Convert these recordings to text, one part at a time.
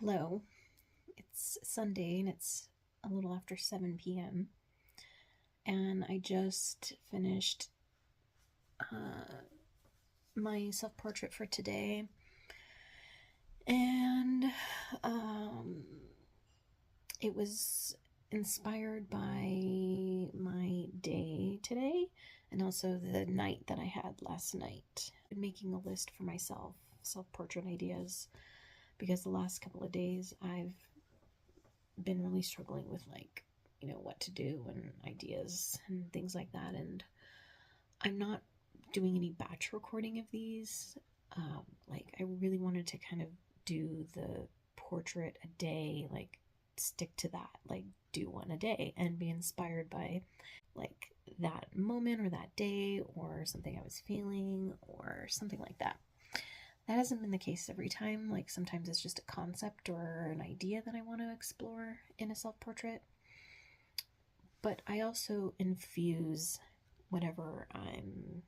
Hello, it's Sunday and it's a little after 7 p.m. and I just finished my self portrait for today, and um, it was inspired by my day today and also the night that I had last night. I've been making a list for myself, self portrait ideas, because the last couple of days I've been really struggling with what to do and ideas and things like that. And I'm not doing any batch recording of these. I really wanted to kind of do the portrait a day, stick to that, do one a day and be inspired by that moment or that day or something I was feeling or something like that. That hasn't been the case every time. Sometimes it's just a concept or an idea that I want to explore in a self-portrait. But I also infuse whatever I'm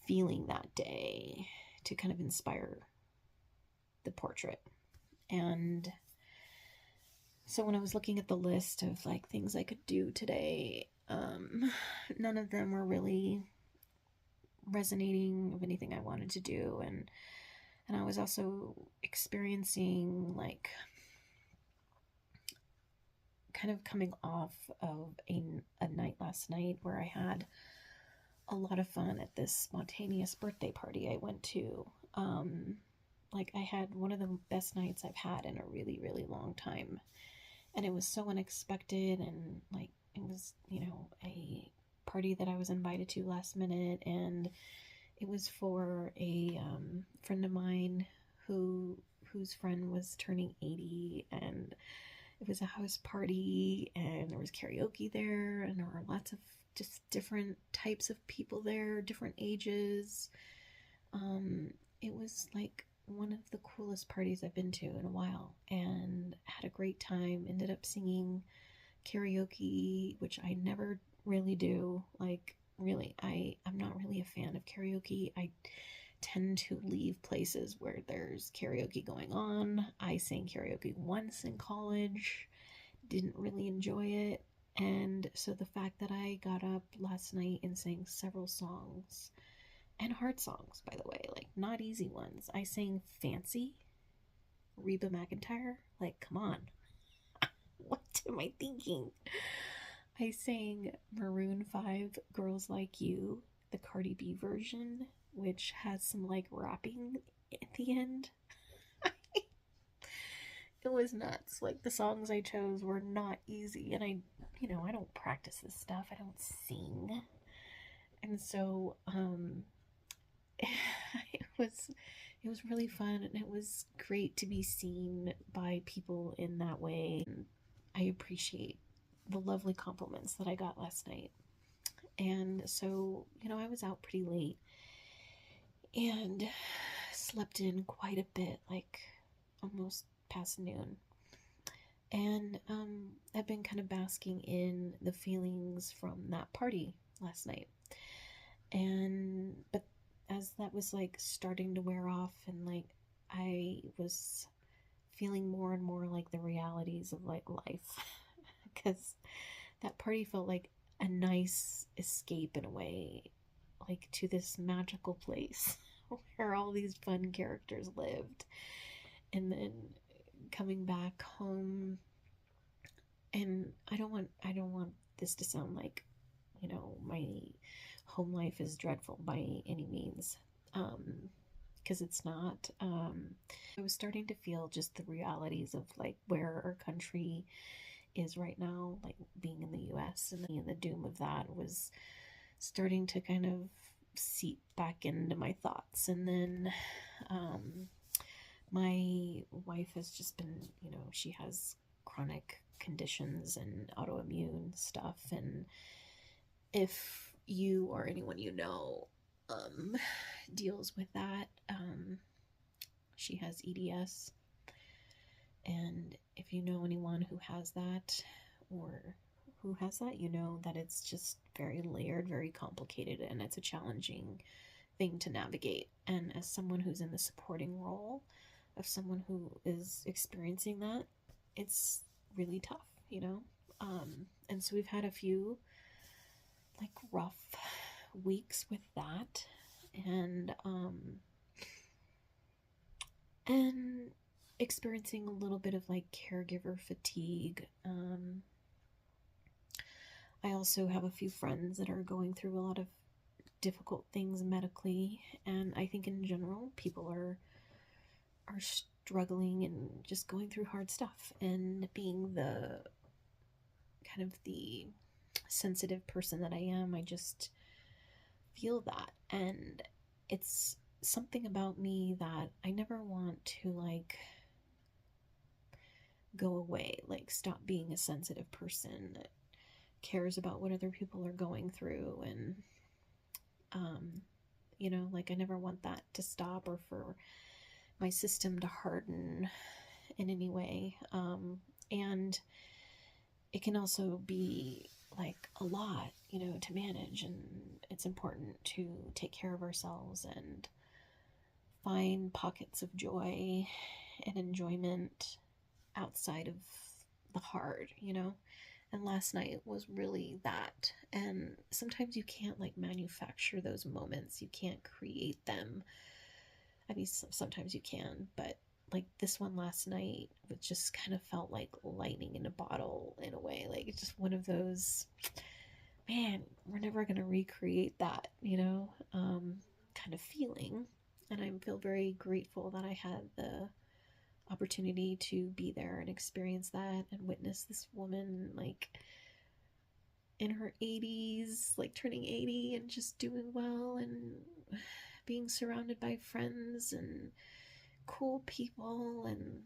feeling that day to kind of inspire the portrait. And so when I was looking at the list of things I could do today, none of them were really resonating of anything I wanted to do. And I was also experiencing kind of coming off of a night last night where I had a lot of fun at this spontaneous birthday party I went to. I had one of the best nights I've had in a really, really long time. And it was so unexpected, and it was, a party that I was invited to last minute, and it was for a friend of mine whose friend was turning 80, and it was a house party, and there was karaoke there, and there were lots of just different types of people there, different ages. It was one of the coolest parties I've been to in a while, and had a great time. Ended up singing karaoke, which I never really do. Really, I'm not really a fan of karaoke. I tend to leave places where there's karaoke going on. I sang karaoke once in college, didn't really enjoy it. And so the fact that I got up last night and sang several songs, and hard songs, by the way, not easy ones. I sang Fancy, Reba McEntire. Come on. What am I thinking? I sang Maroon 5, Girls Like You, the Cardi B version, which has some rapping at the end. It was nuts. The songs I chose were not easy, and I don't practice this stuff. I don't sing. And so it was really fun, and it was great to be seen by people in that way. I appreciate the lovely compliments that I got last night. And so, I was out pretty late and slept in quite a bit, almost past noon. And I've been kind of basking in the feelings from that party last night. But as that was starting to wear off, and I was feeling more and more the realities of life, because that party felt like a nice escape in a way, to this magical place where all these fun characters lived. And then coming back home, and I don't want this to sound my home life is dreadful by any means, because it's not. I was starting to feel just the realities of where our country is right now, being in the US, and the doom of that was starting to kind of seep back into my thoughts. And then my wife has just been, she has chronic conditions and autoimmune stuff, and if you or anyone deals with that, she has EDS, and if you know anyone who has that, or who has that, that it's just very layered, very complicated, and it's a challenging thing to navigate. And as someone who's in the supporting role, of someone who is experiencing that, it's really tough, you know? And so we've had a few like rough weeks with that, and experiencing a little bit of like caregiver fatigue. I also have a few friends that are going through a lot of difficult things medically, and I think in general people are struggling and just going through hard stuff. And being the kind of the sensitive person that I am, I just feel that. And it's something about me that I never want to like go away, like stop being a sensitive person that cares about what other people are going through. And you know, like I never want that to stop or for my system to harden in any way. And it can also be like a lot, you know, to manage, and it's important to take care of ourselves and find pockets of joy and enjoyment outside of the hard, you know. And last night was really that. And sometimes you can't like manufacture those moments, you can't create them. I mean, sometimes you can, but like this one last night, it just kind of felt like lightning in a bottle in a way. Like it's just one of those, man, we're never going to recreate that, you know, kind of feeling. And I feel very grateful that I had the opportunity to be there and experience that and witness this woman like in her 80s, like turning 80 and just doing well and being surrounded by friends and cool people. And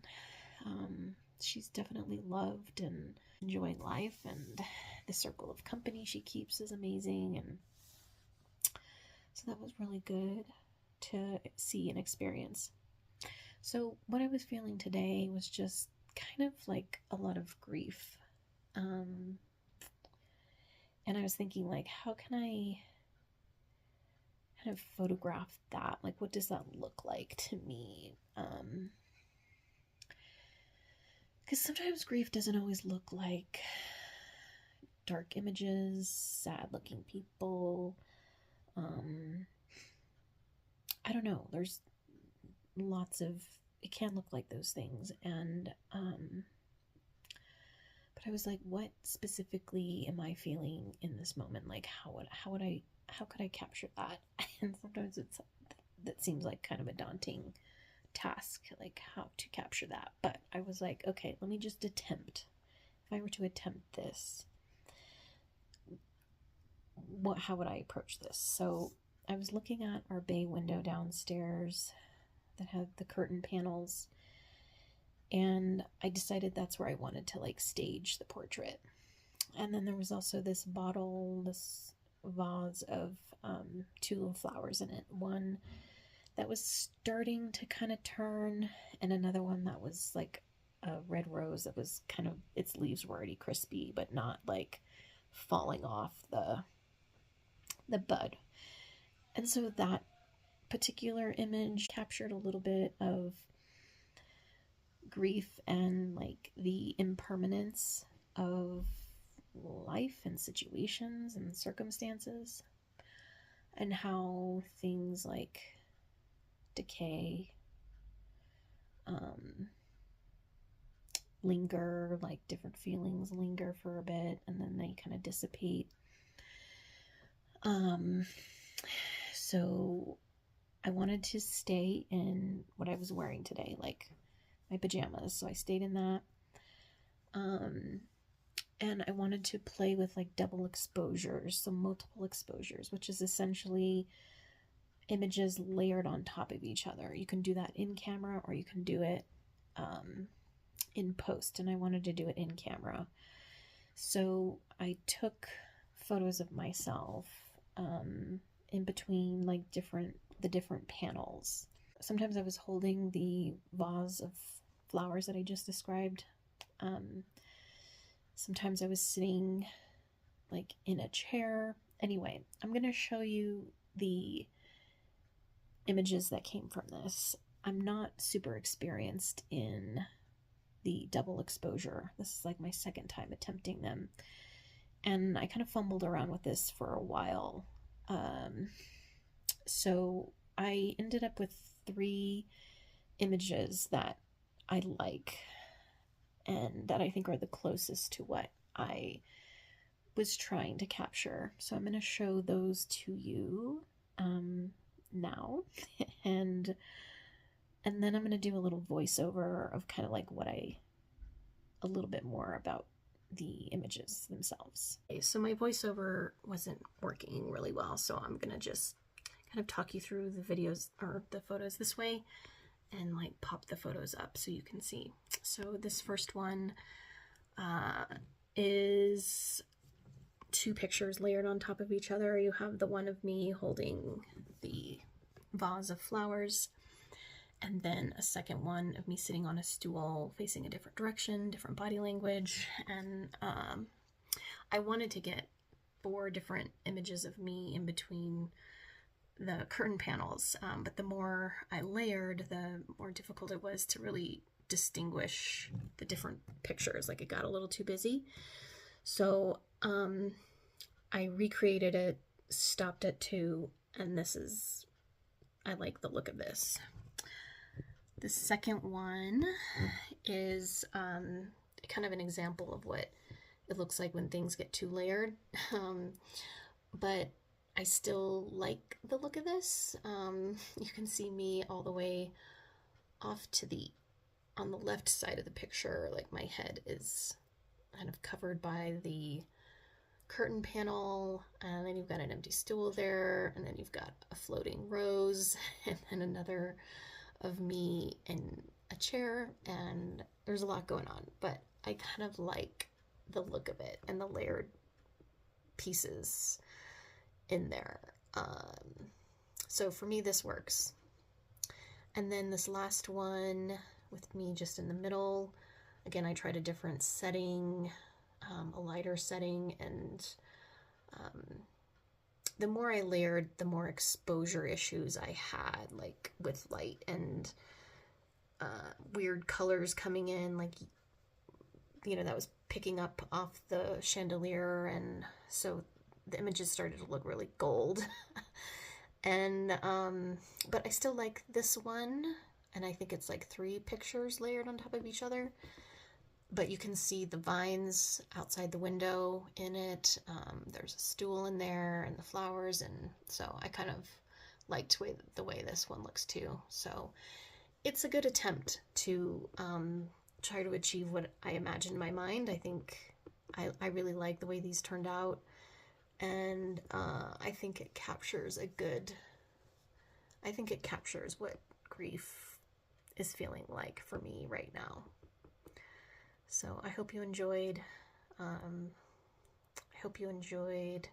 she's definitely loved and enjoying life, and the circle of company she keeps is amazing. And so that was really good to see and experience. So what I was feeling today was just kind of like a lot of grief. And I was thinking, like, how can I kind of photograph that? Like, what does that look like to me? Because sometimes grief doesn't always look like dark images, sad looking people. I don't know. There's lots of, it can look like those things. And but I was like, what specifically am I feeling in this moment? Like how could I capture that? And sometimes that seems like kind of a daunting task, like how to capture that. But I was like, okay, let me just attempt. If I were to attempt this, how would I approach this? So I was looking at our bay window downstairs that had the curtain panels, and I decided that's where I wanted to like stage the portrait. And then there was also this vase of two little flowers in it. One that was starting to kind of turn, and another one that was like a red rose that was kind of, its leaves were already crispy, but not like falling off the bud. And so that particular image captured a little bit of grief and like the impermanence of life and situations and circumstances, and how things like decay, linger, like different feelings linger for a bit and then they kind of dissipate. So I wanted to stay in what I was wearing today, like my pajamas. So I stayed in that. And I wanted to play with like double exposures, so multiple exposures, which is essentially images layered on top of each other. You can do that in camera or you can do it in post, and I wanted to do it in camera. So I took photos of myself in between like the different panels. Sometimes I was holding the vase of flowers that I just described. Sometimes I was sitting like in a chair. Anyway, I'm going to show you the images that came from this. I'm not super experienced in the double exposure. This is like my second time attempting them. And I kind of fumbled around with this for a while. So I ended up with 3 images that I like and that I think are the closest to what I was trying to capture. So I'm going to show those to you now. and then I'm going to do a little voiceover of kind of like a little bit more about the images themselves. Okay, so my voiceover wasn't working really well, so I'm going to just kind of talk you through the videos or the photos this way and like pop the photos up so you can see. So this first one is 2 pictures layered on top of each other. You have the one of me holding the vase of flowers, and then a second one of me sitting on a stool facing a different direction, different body language. And I wanted to get 4 different images of me in between the curtain panels, but the more I layered, the more difficult it was to really distinguish the different pictures. Like, it got a little too busy. So I recreated it, stopped at 2, and I like the look of this. The second one is kind of an example of what it looks like when things get too layered, but I still like the look of this. You can see me all the way off on the left side of the picture, like my head is kind of covered by the curtain panel, and then you've got an empty stool there, and then you've got a floating rose, and then another of me in a chair, and there's a lot going on, but I kind of like the look of it and the layered pieces in there. So for me, this works. And then this last one with me just in the middle, again, I tried a different setting, a lighter setting, and the more I layered, the more exposure issues I had, like with light and weird colors coming in, like, you know, that was picking up off the chandelier, and so the images started to look really gold. And but I still like this one, and I think it's like 3 pictures layered on top of each other, but you can see the vines outside the window in it. There's a stool in there and the flowers, and so I kind of liked the way this one looks too. So it's a good attempt to try to achieve what I imagined in my mind. I think I really like the way these turned out, and I think it captures what grief is feeling like for me right now. So I hope you enjoyed. I hope you enjoyed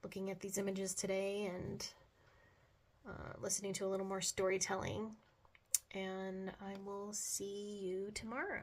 looking at these images today and listening to a little more storytelling. And I will see you tomorrow.